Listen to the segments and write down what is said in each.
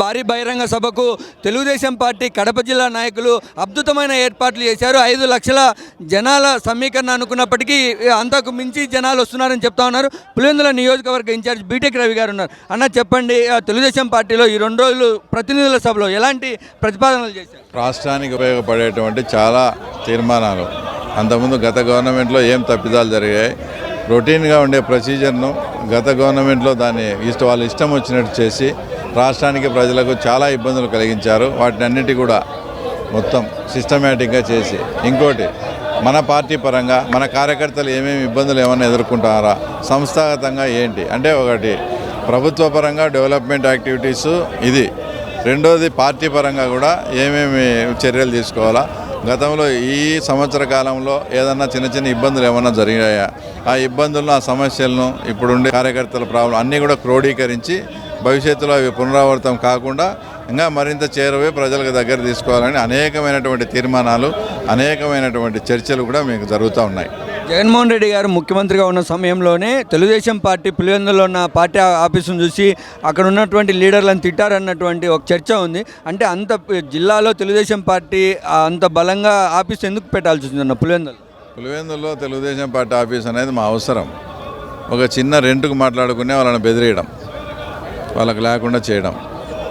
భారీ బహిరంగ సభకు తెలుగుదేశం పార్టీ కడప జిల్లా నాయకులు అద్భుతమైన ఏర్పాట్లు చేశారు. 5 లక్షల జనాల సమీకరణ అనుకున్నప్పటికీ అంతకు మించి జనాలు వస్తున్నారని చెప్తా ఉన్నారు. పులివెందుల నియోజకవర్గ ఇన్ఛార్జ్ బీటెక్ రవి గారు ఉన్నారు. అన్న చెప్పండి, తెలుగుదేశం పార్టీలో ఈ 2 రోజులు ప్రతినిధుల సభలో ఎలాంటి ప్రతిపాదనలు చేశారు? రాష్ట్రానికి ఉపయోగపడేటువంటి చాలా తీర్మానాలు. అంతకుముందు గత గవర్నమెంట్లో ఏం తప్పిదాలు జరిగాయి, రొటీన్గా ఉండే ప్రొసీజర్ను గత గవర్నమెంట్లో దాన్ని వాళ్ళ ఇష్టం వచ్చినట్టు చేసి రాష్ట్రానికి ప్రజలకు చాలా ఇబ్బందులు కలిగించారు. వాటిని అన్నిటి కూడా మొత్తం సిస్టమేటిక్గా చేసి, ఇంకోటి మన పార్టీ పరంగా మన కార్యకర్తలు ఏమేమి ఇబ్బందులు ఏమైనా ఎదుర్కొంటారా, సంస్థాగతంగా ఏంటి అంటే, ఒకటి ప్రభుత్వ పరంగా డెవలప్మెంట్ యాక్టివిటీసు ఇది, రెండోది పార్టీ పరంగా కూడా ఏమేమి చర్యలు తీసుకోవాలా, గతంలో ఈ సంవత్సర కాలంలో ఏదన్నా చిన్న చిన్న ఇబ్బందులు ఏమన్నా జరిగాయా, ఆ ఇబ్బందులను ఆ సమస్యలను ఇప్పుడుండే కార్యకర్తల ప్రాబ్లం అన్నీ కూడా క్రోడీకరించి భవిష్యత్తులో అవి పునరావృతం కాకుండా ఇంకా మరింత చేరువే ప్రజలకు దగ్గర తీసుకోవాలని అనేకమైనటువంటి తీర్మానాలు, అనేకమైనటువంటి చర్చలు కూడా మీకు జరుగుతూ ఉన్నాయి. జగన్మోహన్ రెడ్డి గారు ముఖ్యమంత్రిగా ఉన్న సమయంలోనే తెలుగుదేశం పార్టీ పులివెందులో ఉన్న పార్టీ ఆఫీసును చూసి అక్కడ ఉన్నటువంటి లీడర్లను తిట్టారన్నటువంటి ఒక చర్చ ఉంది. అంటే అంత జిల్లాలో తెలుగుదేశం పార్టీ అంత బలంగా ఆఫీస్ ఎందుకు పెట్టాల్సి వచ్చిందన్న పులివెందులో తెలుగుదేశం పార్టీ ఆఫీస్ అనేది మా అవసరం. ఒక చిన్న రెంట్కు మాట్లాడుకునే వాళ్ళని బెదిరియడం, వాళ్ళకి లేకుండా చేయడం,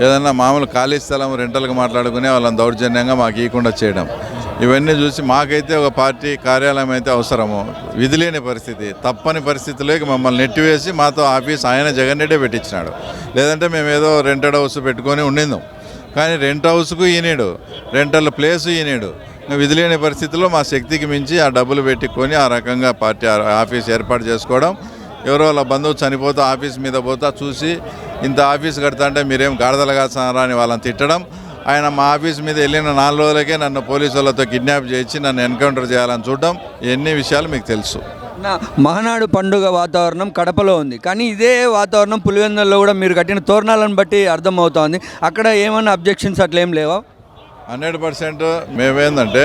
ఏదన్నా మామూలు ఖాళీ స్థలం రెంటలకు మాట్లాడుకునే వాళ్ళని దౌర్జన్యంగా మాకు ఇవ్వకుండా చేయడం, ఇవన్నీ చూసి మాకైతే ఒక పార్టీ కార్యాలయం అయితే అవసరము, విధిలేని పరిస్థితి, తప్పని పరిస్థితిలోకి మమ్మల్ని నెట్టివేసి మాతో ఆఫీస్ ఆయన జగన్ రెడ్డే పెట్టించినాడు. లేదంటే మేము ఏదో రెంటెడ్ హౌస్ పెట్టుకొని ఉండిందాం, కానీ రెంట్ హౌస్కు ఈనేడు, రెంటల్ ప్లేసు ఈనేడు. విధిలేని పరిస్థితుల్లో మా శక్తికి మించి ఆ డబ్బులు పెట్టుకొని ఆ రకంగా పార్టీ ఆఫీస్ ఏర్పాటు చేసుకోవడం, ఎవరో వాళ్ళ బంధువు చనిపోతా ఆఫీస్ మీద పోతా చూసి ఇంత ఆఫీస్ కడతా అంటే మీరేం గాడిదలుగా సారా అని వాళ్ళని తిట్టడం. ఆయన మా ఆఫీస్ మీద వెళ్ళిన 4 రోజులకే నన్ను పోలీసు వాళ్ళతో కిడ్నాప్ చేయించి నన్ను ఎన్కౌంటర్ చేయాలని చూడడం, ఎన్ని విషయాలు మీకు తెలుసు. మహానాడు పండుగ వాతావరణం కడపలో ఉంది, కానీ ఇదే వాతావరణం పులివెందుల్లో కూడా మీరు కట్టిన తోరణాలను బట్టి అర్థమవుతోంది. అక్కడ ఏమన్నా అబ్జెక్షన్స్ అట్లా ఏం లేవా? 100% మేమేందంటే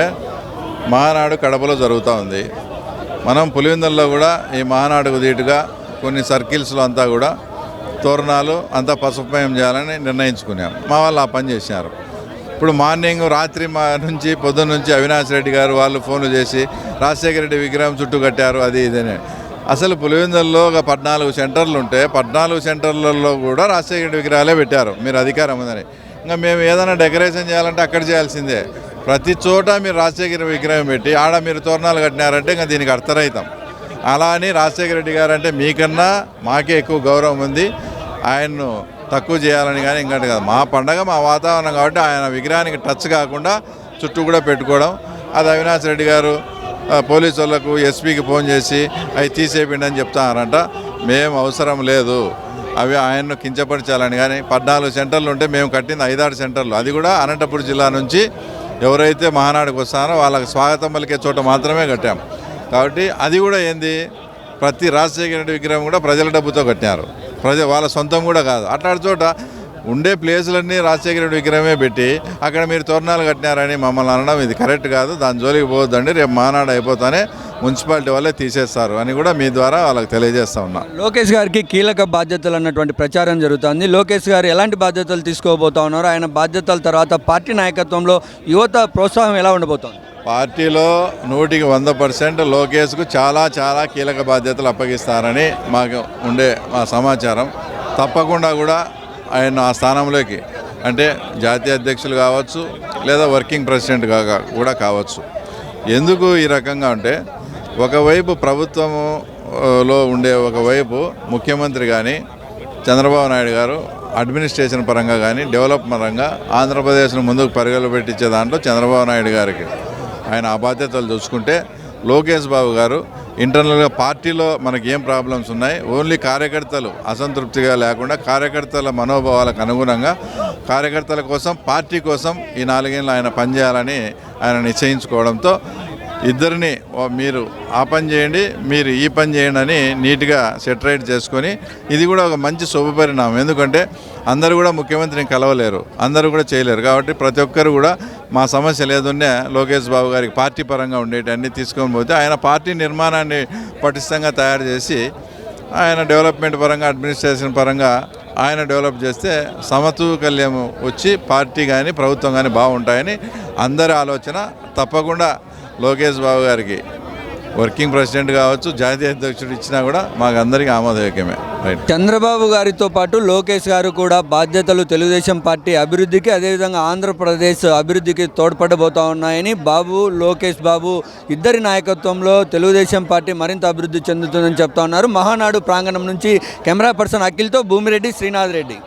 మహానాడు కడపలో జరుగుతూ ఉంది. మనం పులివెందుల్లో కూడా ఈ మహానాడుకు దీటుగా కొన్ని సర్కిల్స్లో అంతా కూడా తోరణాలు అంతా పసుపుమయం చేయాలని నిర్ణయించుకున్నాం. మా వాళ్ళు ఆ పని చేశారు. ఇప్పుడు మార్నింగ్ రాత్రి నుంచి పొద్దున్న నుంచి అవినాష్ రెడ్డి గారు వాళ్ళు ఫోన్లు చేసి రాజశేఖర రెడ్డి విగ్రహం చుట్టూ కట్టారు అది ఇదని. అసలు పులివెందుల్లో ఒక 14 సెంటర్లు ఉంటే 14 సెంటర్లలో కూడా రాజశేఖర రెడ్డి విగ్రహాలే పెట్టారు. మీరు అధికారం ఉందని, ఇంకా మేము ఏదైనా డెకరేషన్ చేయాలంటే అక్కడ చేయాల్సిందే. ప్రతి చోట మీరు రాజశేఖర విగ్రహం పెట్టి ఆడ మీరు తోరణాలు కట్టినారంటే ఇంకా దీనికి అర్థరహితం. అలా అని రాజశేఖర రెడ్డి గారు అంటే మీకన్నా మాకే ఎక్కువ గౌరవం ఉంది, ఆయన్ను తక్కువ చేయాలని కానీ ఇంకోటి కాదు. మా పండగ మా వాతావరణం కాబట్టి ఆయన విగ్రహానికి టచ్ కాకుండా చుట్టూ కూడా పెట్టుకోవడం. అది అవినాష్ రెడ్డి గారు పోలీసు వాళ్ళకు ఎస్పీకి ఫోన్ చేసి అవి తీసేయండి అని చెప్తారంట. మేము అవసరం లేదు, అవి ఆయన్ను కించపరచాలని. కానీ 14 సెంటర్లు ఉంటే మేము కట్టింది 5-6 సెంటర్లు, అది కూడా అనంతపురం జిల్లా నుంచి ఎవరైతే మహానాడుకు వస్తారో వాళ్ళకి స్వాగతం పలికే చోట మాత్రమే కట్టాం. కాబట్టి అది కూడా ఏంది, ప్రతి రాజశేఖర రెడ్డి విగ్రహం కూడా ప్రజల డబ్బుతో కట్టినారు, వాళ్ళ సొంతం కూడా కాదు. అట్లాంటి చోట ఉండే ప్లేసులన్నీ రాజశేఖర రెడ్డి విగ్రహమే పెట్టి అక్కడ మీరు తోరణాలు కట్టినారని మమ్మల్ని అనడం ఇది కరెక్ట్ కాదు. దాని జోలికి పోవద్దండి, రేపు మహానాడు అయిపోతానే మున్సిపాలిటీ వాళ్ళే తీసేస్తారు అని కూడా మీ ద్వారా వాళ్ళకి తెలియజేస్తా ఉన్నా. లోకేష్ గారికి కీలక బాధ్యతలు అన్నటువంటి ప్రచారం జరుగుతుంది. లోకేష్ గారు ఎలాంటి బాధ్యతలు తీసుకోబోతా ఉన్నారు? ఆయన బాధ్యతల తర్వాత పార్టీ నాయకత్వంలో యువత ప్రోత్సాహం ఎలా ఉండబోతోంది? పార్టీలో 100% లోకేష్కు చాలా చాలా కీలక బాధ్యతలు అప్పగిస్తారని మాకు ఉండే మా సమాచారం. తప్పకుండా కూడా ఆయన ఆ స్థానంలోకి అంటే జాతీయ అధ్యక్షులు కావచ్చు లేదా వర్కింగ్ ప్రెసిడెంట్ కూడా కావచ్చు. ఎందుకు ఈ రకంగా అంటే, ఒకవైపు ప్రభుత్వంలో ఉండే ఒకవైపు ముఖ్యమంత్రి కానీ చంద్రబాబు నాయుడు గారు అడ్మినిస్ట్రేషన్ పరంగా కానీ డెవలప్ పరంగా ఆంధ్రప్రదేశ్ను ముందుకు పరుగులు పెట్టించే దాంట్లో చంద్రబాబు నాయుడు గారికి ఆయన ఆ బాధ్యతలు చూసుకుంటే, లోకేష్ బాబు గారు ఇంటర్నల్గా పార్టీలో మనకి ఏం ప్రాబ్లమ్స్ ఉన్నాయి, ఓన్లీ కార్యకర్తలు అసంతృప్తిగా లేకుండా కార్యకర్తల మనోభావాలకు అనుగుణంగా కార్యకర్తల కోసం పార్టీ కోసం ఈ 4 ఏళ్ళు ఆయన పనిచేయాలని ఆయన నిశ్చయించుకోవడంతో ఇద్దరిని మీరు ఆ పని చేయండి, మీరు ఈ పని చేయండి అని నీట్గా సెటరైట్ చేసుకొని, ఇది కూడా ఒక మంచి శుభపరిణామం. ఎందుకంటే అందరూ కూడా ముఖ్యమంత్రిని కలవలేరు, అందరూ కూడా చేయలేరు. కాబట్టి ప్రతి ఒక్కరు కూడా మా సమస్యలు ఏదున్నా లోకేష్ బాబు గారికి పార్టీ పరంగా ఉండేటన్నీ తీసుకొని పోతే ఆయన పార్టీ నిర్మాణాన్ని పటిష్టంగా తయారు చేసి ఆయన డెవలప్మెంట్ పరంగా అడ్మినిస్ట్రేషన్ పరంగా ఆయన డెవలప్ చేస్తే సమతుల్యం వచ్చి పార్టీ కానీ ప్రభుత్వం కానీ బాగుంటాయని అందరి ఆలోచన. తప్పకుండా లోకేష్ బాబు గారికి వర్కింగ్ ప్రెసిడెంట్ కావచ్చు, జాతీయ అధ్యక్షుడు ఇచ్చినా కూడా మాకు అందరికీ ఆమోదయోగ్యమే. రైట్. చంద్రబాబు గారితో పాటు లోకేష్ గారు కూడా బాధ్యతలు తెలుగుదేశం పార్టీ అభివృద్ధికి అదేవిధంగా ఆంధ్రప్రదేశ్ అభివృద్ధికి తోడ్పడబోతా ఉన్నాయని లోకేష్ బాబు ఇద్దరి నాయకత్వంలో తెలుగుదేశం పార్టీ మరింత అభివృద్ధి చెందుతుందని చెప్తా ఉన్నారు. మహానాడు ప్రాంగణం నుంచి కెమెరా పర్సన్ అఖిల్తో భూమిరెడ్డి, శ్రీనాథ్ రెడ్డి.